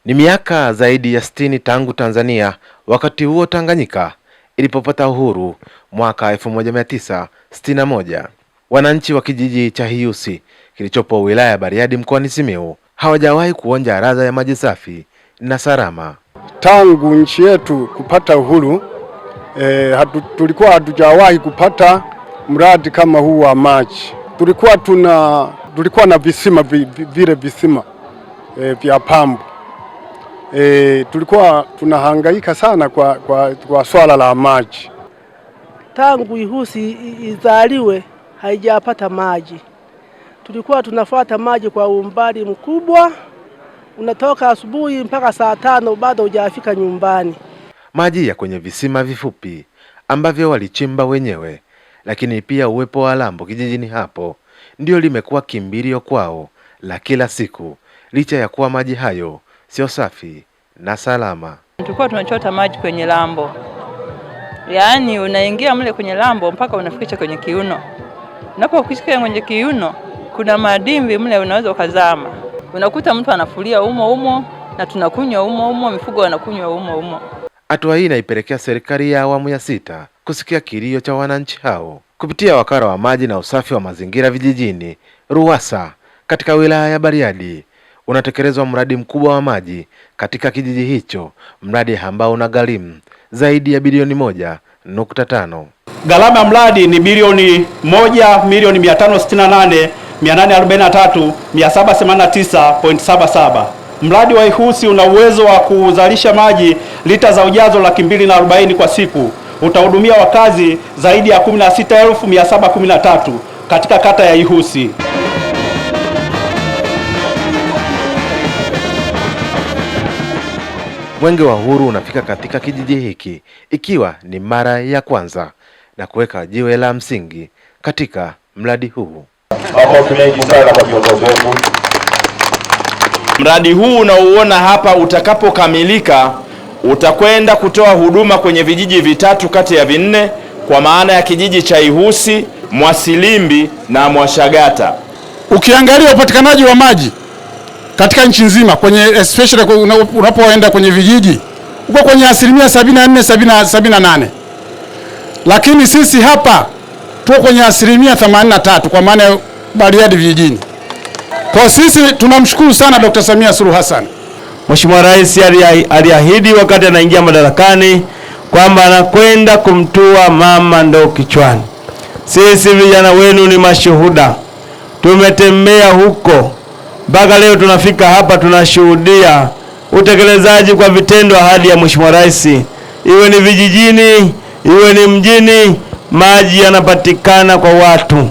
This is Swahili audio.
Ni miaka zaidi ya 60 tangu Tanzania wakati huo Tanganyika ilipopata uhuru mwaka 1961. Wananchi wa kijiji cha Hiusi kilichopo wilaya ya Bariadi mkoani Simiyu hawajawahi kuonja ladha ya maji safi na salama. Tangu nchi yetu kupata uhuru tulikuwa hatujawahi kupata mradi kama huu wa maji. Tulikuwa na visima vile visima vya pambu. Tulikuwa tunahangaika sana kwa swala la maji. Tangu Hiusi izaliwe haijapata maji. Tulikuwa tunafuata maji kwa umbali mkubwa, unatoka asubuhi mpaka saa 5 bado hujafika nyumbani. Maji ya kwenye visima vifupi ambavyo walichimba wenyewe, lakini pia uwepo wa lambo kijijini hapo ndio limekuwa kimbilio kwao la kila siku, licha ya kuwa maji hayo sio safi na salama. Tulikuwa tunachota maji kwenye lambo, yaani unaingia mle kwenye lambo mpaka unafikisha kwenye kiuno. Unapofika kwenye kiuno kuna madimbi mle, unaweza ukazama. Unakuta mtu anafulia umo na tunakunywa umo, mifugo wanakunywa umo. Hatua hii inaipelekea serikali ya awamu ya 6 kusikia kilio cha wananchi hao. Kupitia wakala wa maji na usafi wa mazingira vijijini RUWASA katika wilaya ya Bariadi unatekelezwa mradi mkubwa wa maji katika kijiji hicho, mradi ambao unagharimu zaidi ya bilioni 1.5. Gharama ya mradi ni bilioni 1,568,843,789.77. Mradi wa Hiusi una uwezo wa kuzalisha maji lita za ujazo 240 kwa siku. Utahudumia wakazi zaidi ya 16,713 katika kata ya Hiusi. Mwenge wa Uhuru unafika katika kijiji hiki ikiwa ni mara ya kwanza na kuweka jiwe la msingi katika mradi huu. Mradi huu unaouona hapa utakapokamilika utakwenda kutoa huduma kwenye vijiji vitatu kati ya 4 kwa maana ya kijiji cha Hiusi, Mwasilimbi na Mwashagata. Ukiangalia upatikanaji wa maji katika nchi nzima kwenye especially unapoenda kwenye vijiji uko kwenye 74-78, lakini sisi hapa tuko kwenye 83 kwa maana ya Bariadi vijijini. Kwa sisi tunamshukuru sana Dr. Samia Suluhu Hassan. Mheshimiwa Rais aliahidi wakati anaingia madarakani kwamba anakwenda kumtua mama ndoo kichwani. Sisi vijana wenu ni mashuhuda, tumetembea huko mpaka leo tunafika hapa, tunashuhudia utekelezaji kwa vitendo ahadi ya Mheshimiwa Rais. Iwe ni vijijini, iwe ni mjini, maji yanapatikana kwa watu.